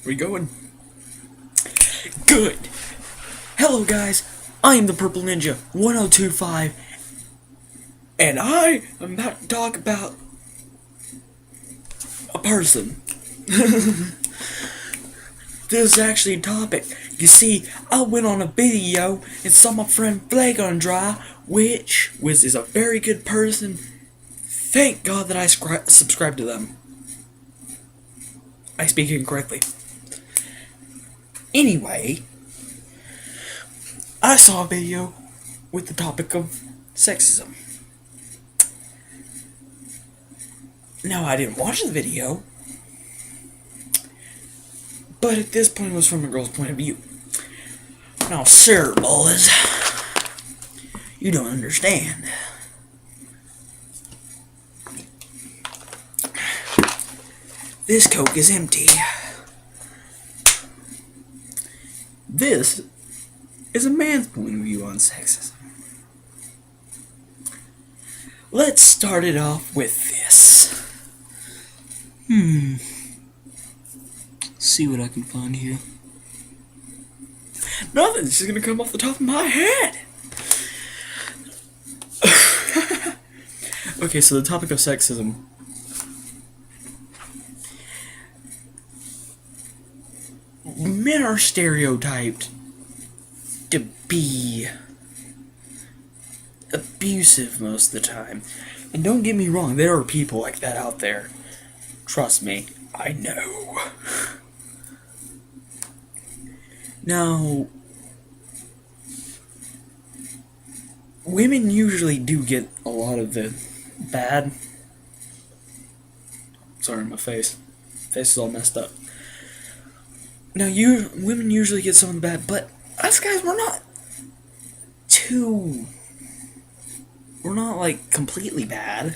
We going? Good! Hello guys, I am the Purple Ninja 1025, and I am about to talk about a person. This is actually a topic. You see, I went on a video and saw my friend Flaygondry, which is a very good person. Thank God that I subscribed to them. I speak incorrectly. Anyway, I saw a video with the topic of sexism. Now, I didn't watch the video, but at this point it was from a girl's point of view. Now, sir, boys, you don't understand. This Coke is empty. This is a man's point of view on sexism. Let's start it off with this. See what I can find here. Nothing's just gonna come off the top of my head. Okay, so the topic of sexism. Men are stereotyped to be abusive most of the time. And don't get me wrong, there are people like that out there. Trust me, I know. Now, women usually do get a lot of the bad. Sorry, my face is all messed up. Now, women usually get some of the bad, but us guys, we're not like completely bad.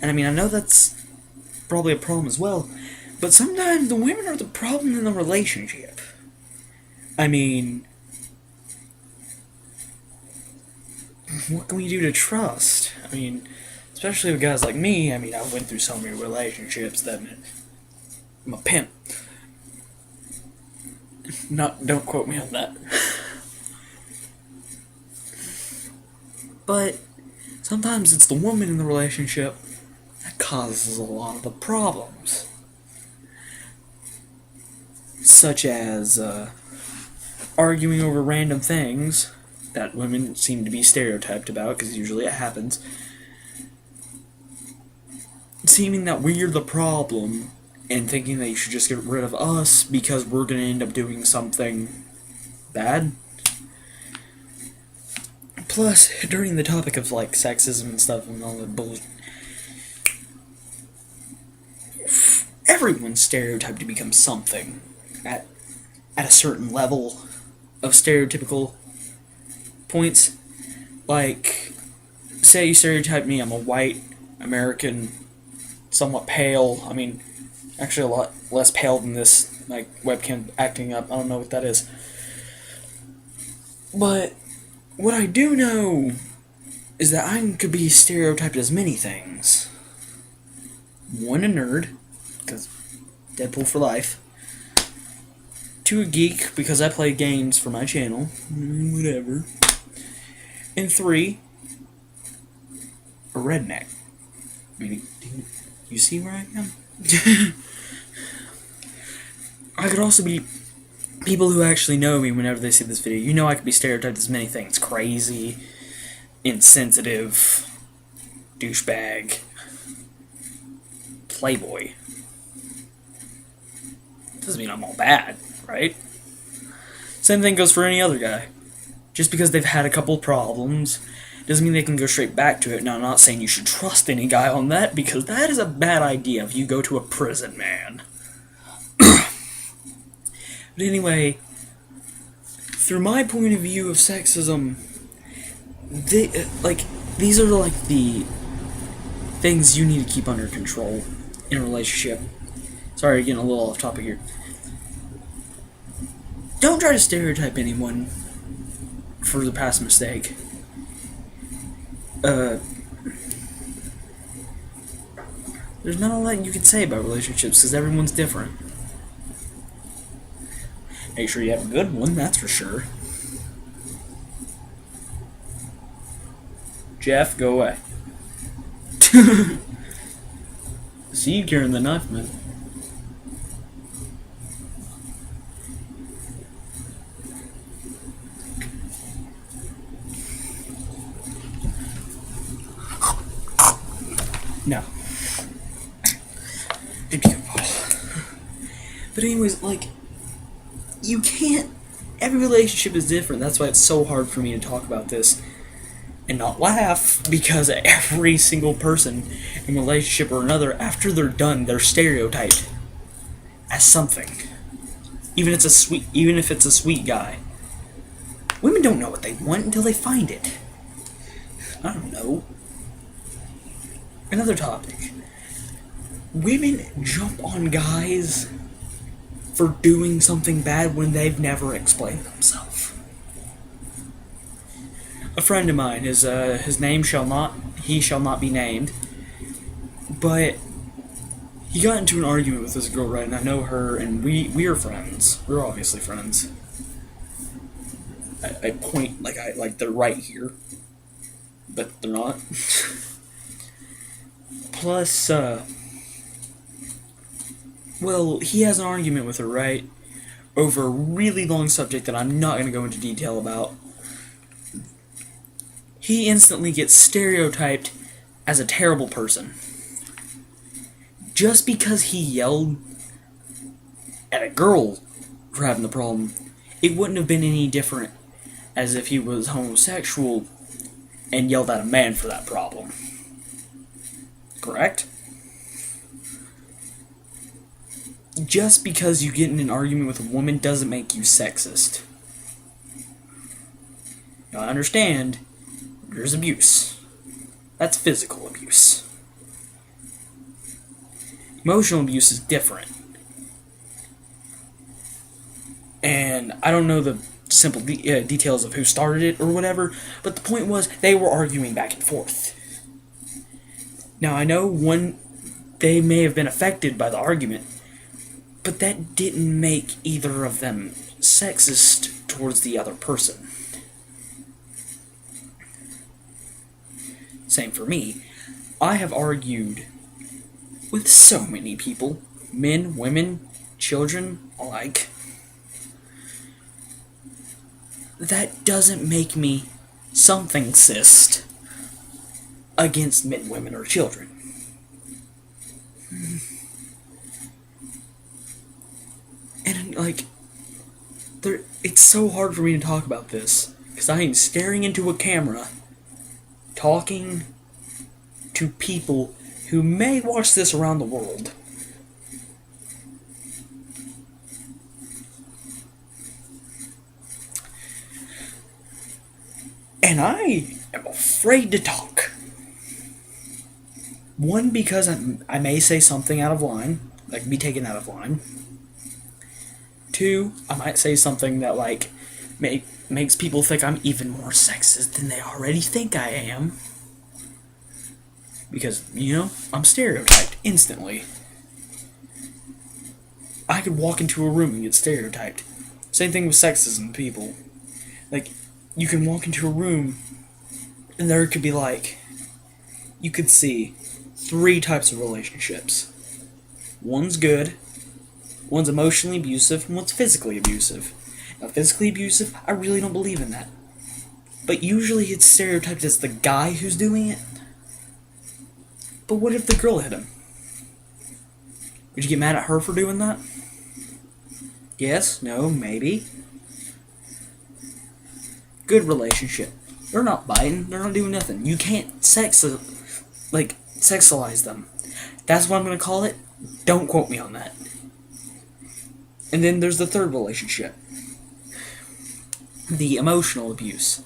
And I mean, I know that's probably a problem as well, but sometimes the women are the problem in the relationship. I mean, what can we do to trust? I mean, especially with guys like me. I mean, I went through so many relationships that I'm a pimp. Don't quote me on that. But sometimes it's the woman in the relationship that causes a lot of the problems. Such as arguing over random things that women seem to be stereotyped about, because usually it happens. Seeming that we're the problem and thinking that you should just get rid of us because we're going to end up doing something bad. Plus, during the topic of like sexism and stuff and all that bullshit, everyone's stereotyped to become something at a certain level of stereotypical points. Like, say you stereotype me, I'm a white American, somewhat pale. I mean, actually a lot less pale than this, like, webcam acting up. I don't know what that is. But what I do know is that I could be stereotyped as many things. One, a nerd, because Deadpool for life. Two, a geek, because I play games for my channel. Whatever. And three, a redneck. I mean, do you see where I am? I could also be people who actually know me whenever they see this video. You know I could be stereotyped as many things. Crazy, insensitive, douchebag, playboy. Doesn't mean I'm all bad, right? Same thing goes for any other guy. Just because they've had a couple problems doesn't mean they can go straight back to it. Now, I'm not saying you should trust any guy on that, because that is a bad idea if you go to a prison, man. But anyway, through my point of view of sexism, these are like the things you need to keep under control in a relationship. Sorry, getting a little off topic here. Don't try to stereotype anyone for the past mistake. There's not a lot you can say about relationships, because everyone's different. Make sure you have a good one, that's for sure. Jeff, go away. See you carrying the knife, man. No. But anyways, like, you can't... Every relationship is different. That's why it's so hard for me to talk about this and not laugh, because every single person in a relationship or another, after they're done, they're stereotyped as something. Even if it's a sweet guy. Women don't know what they want until they find it. I don't know. Another topic. Women jump on guys for doing something bad when they've never explained themselves. A friend of mine, his name shall not be named, but he got into an argument with this girl, right, and I know her, and we are friends. We're obviously friends. I point like they're right here, but they're not. Plus, well, he has an argument with her, right, over a really long subject that I'm not going to go into detail about. He instantly gets stereotyped as a terrible person. Just because he yelled at a girl for having the problem, it wouldn't have been any different as if he was homosexual and yelled at a man for that problem. Correct? Just because you get in an argument with a woman doesn't make you sexist. Now, I understand there's abuse. That's physical abuse. Emotional abuse is different. And I don't know the simple details of who started it or whatever, but the point was they were arguing back and forth. Now, I know they may have been affected by the argument, but that didn't make either of them sexist towards the other person. Same for me. I have argued with so many people, men, women, children alike. That doesn't make me something cis against men, women, or children. And, like, it's so hard for me to talk about this, because I am staring into a camera, talking to people who may watch this around the world. And I am afraid to talk. One, because I may say something out of line, like be taken out of line. Two, I might say something that, like, makes people think I'm even more sexist than they already think I am. Because, you know, I'm stereotyped instantly. I could walk into a room and get stereotyped. Same thing with sexism, people. Like, you can walk into a room and there could be, like, you could see 3 types of relationships. One's good, one's emotionally abusive, and one's physically abusive. Now, physically abusive, I really don't believe in that. But usually it's stereotyped as the guy who's doing it. But what if the girl hit him? Would you get mad at her for doing that? Yes, no, maybe. Good relationship. They're not biting, they're not doing nothing. You can't sexualize them. That's what I'm gonna call it. Don't quote me on that. And then there's the third relationship. The emotional abuse.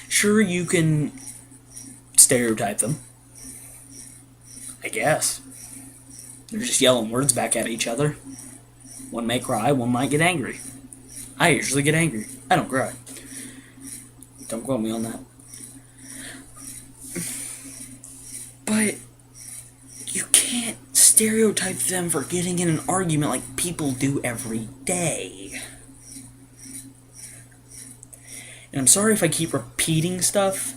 Sure, you can stereotype them. I guess. They're just yelling words back at each other. One may cry, one might get angry. I usually get angry. I don't cry. Don't quote me on that. But you can't stereotype them for getting in an argument like people do every day. And I'm sorry if I keep repeating stuff,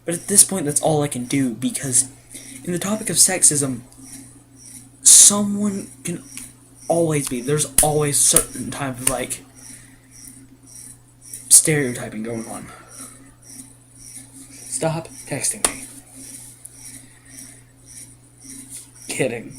but at this point that's all I can do, because in the topic of sexism, someone can always be, there's always certain type of, like, stereotyping going on. Stop texting me. Kidding.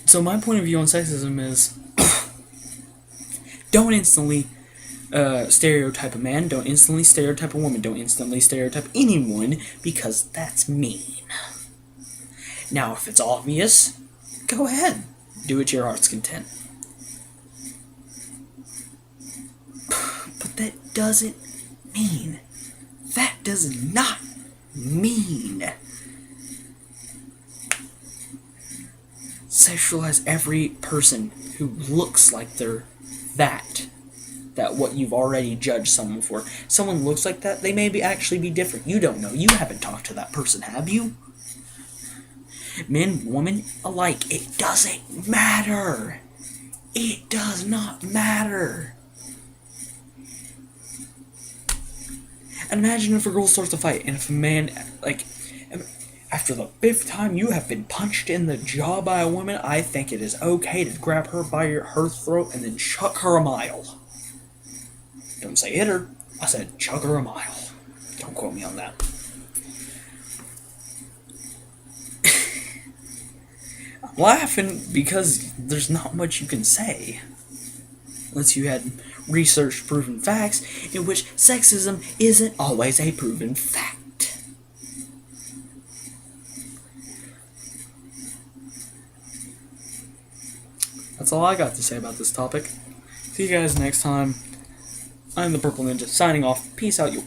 So my point of view on sexism is, don't instantly stereotype a man, don't instantly stereotype a woman, don't instantly stereotype anyone, because that's mean. Now, if it's obvious, go ahead. Do it to your heart's content. But that doesn't mean, that does not mean sexualize every person who looks like they're that what you've already judged someone for. Someone looks like that, they may actually be different. You don't know. You haven't talked to that person, have you? Men, women alike, it doesn't matter. It does not matter. And imagine if a girl starts a fight, and if a man, like, after the 5th time you have been punched in the jaw by a woman, I think it is okay to grab her by her throat and then chuck her a mile. Don't say hit her, I said chuck her a mile. Don't quote me on that. I'm laughing because there's not much you can say. Unless you had research proven facts in which sexism isn't always a proven fact. That's all I got to say about this topic. See you guys next time. I'm the Purple Ninja, signing off. Peace out, you